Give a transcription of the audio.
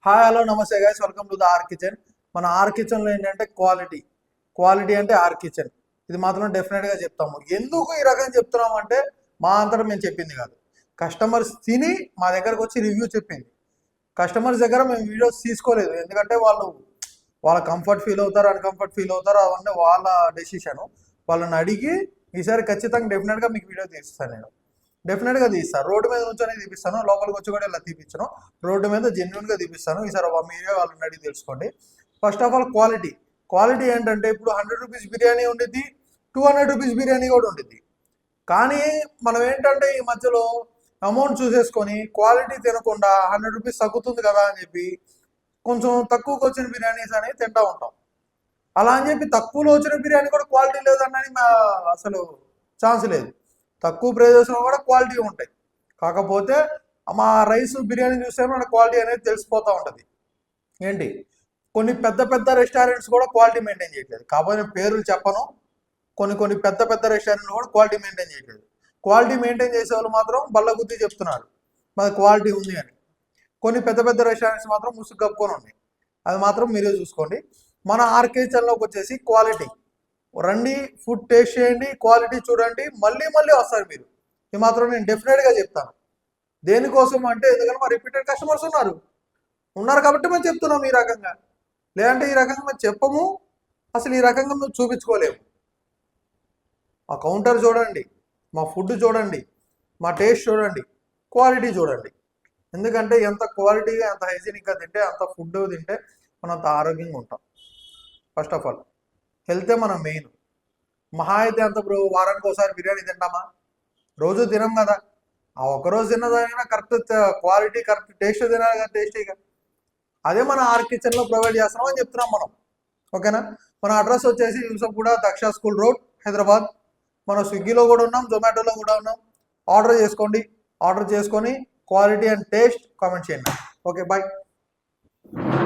Hi hello నమస్తే guys, welcome to the R kitchen. మన R కిచెన్లో ఏంటంటే క్వాలిటీ అంటే ఆర్ కిచెన్. ఇది మాత్రం డెఫినెట్గా చెప్తాము. ఎందుకు ఈ రకం చెప్తున్నాము అంటే మా అంతటా మేము చెప్పింది కాదు, కస్టమర్స్ తిని మా దగ్గరకు వచ్చి రివ్యూ చెప్పింది. కస్టమర్స్ దగ్గర మేము వీడియోస్ తీసుకోలేదు, ఎందుకంటే వాళ్ళ కంఫర్ట్ ఫీల్ అవుతారు, అన్కంఫర్ట్ ఫీల్ అవుతారు, అవన్నీ వాళ్ళ డెసిషను. వాళ్ళని అడిగి ఈసారి ఖచ్చితంగా డెఫినెట్గా మీకు వీడియో తీస్తాను. నేను డెఫినెట్గా తీస్తాను. రోడ్డు మీద నుంచొని తీపిస్తాను, లోపలికి వచ్చి కూడా ఇలా తీపించను. రోడ్డు మీద జెన్యున్గా తీపిస్తాను. ఈసారి మీరే వాళ్ళని అడిగి తెలుసుకోండి. ఫస్ట్ ఆఫ్ ఆల్ క్వాలిటీ ఏంటంటే ఇప్పుడు 100 రూపీస్ బిర్యానీ ఉండిద్ది, 200 రూపీస్ బిర్యానీ కూడా ఉండిద్ది. కానీ మనం ఏంటంటే ఈ మధ్యలో అమౌంట్ చూసేసుకొని క్వాలిటీ తినకుండా 100 రూపీస్ తగ్గుతుంది కదా అని చెప్పి కొంచెం తక్కువకి వచ్చిన బిర్యానీస్ అనేవి తింటూ ఉంటాం. అలా అని చెప్పి తక్కువలో వచ్చిన బిర్యానీ కూడా క్వాలిటీ లేదన్నది అసలు ఛాన్స్ లేదు. తక్కువ ప్రైజెస్లో కూడా క్వాలిటీ ఉంటాయి. కాకపోతే మా రైస్ బిర్యానీ చూస్తే మన క్వాలిటీ అనేది తెలిసిపోతూ ఉంటుంది. ఏంటి, కొన్ని పెద్ద పెద్ద రెస్టారెంట్స్ కూడా క్వాలిటీ మెయింటైన్ చేయట్లేదు. కాకపోతే పేర్లు చెప్పను, కొన్ని పెద్ద పెద్ద రెస్టారెంట్లు కూడా క్వాలిటీ మెయింటైన్ చేయట్లేదు. క్వాలిటీ మెయింటైన్ చేసే వాళ్ళు మాత్రం బల్లగుద్ది చెప్తున్నారు మాది క్వాలిటీ ఉంది అని. కొన్ని పెద్ద పెద్ద రెస్టారెంట్స్ మాత్రం ముసుగు కప్పుకొని ఉన్నాయి. అది మాత్రం మీరే చూసుకోండి. మన ఆర్ కిచెన్లోకి వచ్చేసి క్వాలిటీ రండి, ఫుడ్ టేస్ట్ చేయండి, క్వాలిటీ చూడండి, మళ్ళీ వస్తారు మీరు. ఇది మాత్రం నేను డెఫినెట్గా చెప్తాను. దేనికోసం అంటే ఎందుకంటే మా రిపీటెడ్ కస్టమర్స్ ఉన్నారు కాబట్టి మేము చెప్తున్నాం ఈ రకంగా. లేదంటే ఈ రకంగా మేము చెప్పము, అసలు ఈ రకంగా మేము చూపించుకోలేము. మా కౌంటర్ చూడండి, మా ఫుడ్ చూడండి, మా టేస్ట్ చూడండి, క్వాలిటీ చూడండి. ఎందుకంటే ఎంత క్వాలిటీగా ఎంత హైజీనిక్గా తింటే, అంత ఫుడ్ తింటే మనం అంత ఆరోగ్యంగా ఉంటాం. ఫస్ట్ ఆఫ్ ఆల్ హెల్తే మనం మెయిన్. మహా అయితే అంత వారానికి ఒకసారి బిర్యానీ తింటామా? రోజు తినం కదా. ఆ ఒక్కరోజు తిన్నదైనా కరెక్ట్ క్వాలిటీ, కరెక్ట్ టేస్ట్ తినాలి కదా, టేస్టీగా. అదే మన ఆర్ కిచెన్లో ప్రొవైడ్ చేస్తున్నాం అని చెప్తున్నాం మనం. ఓకేనా? మన అడ్రస్ వచ్చేసి యూసఫ్గూడ, దక్ష స్కూల్ రోడ్, హైదరాబాద్. మనం స్విగ్గీలో కూడా ఉన్నాం, జొమాటోలో కూడా ఉన్నాం. ఆర్డర్ చేసుకోండి. ఆర్డర్ చేసుకొని క్వాలిటీ అండ్ టేస్ట్ కామెంట్ చేయండి. Okay, bye.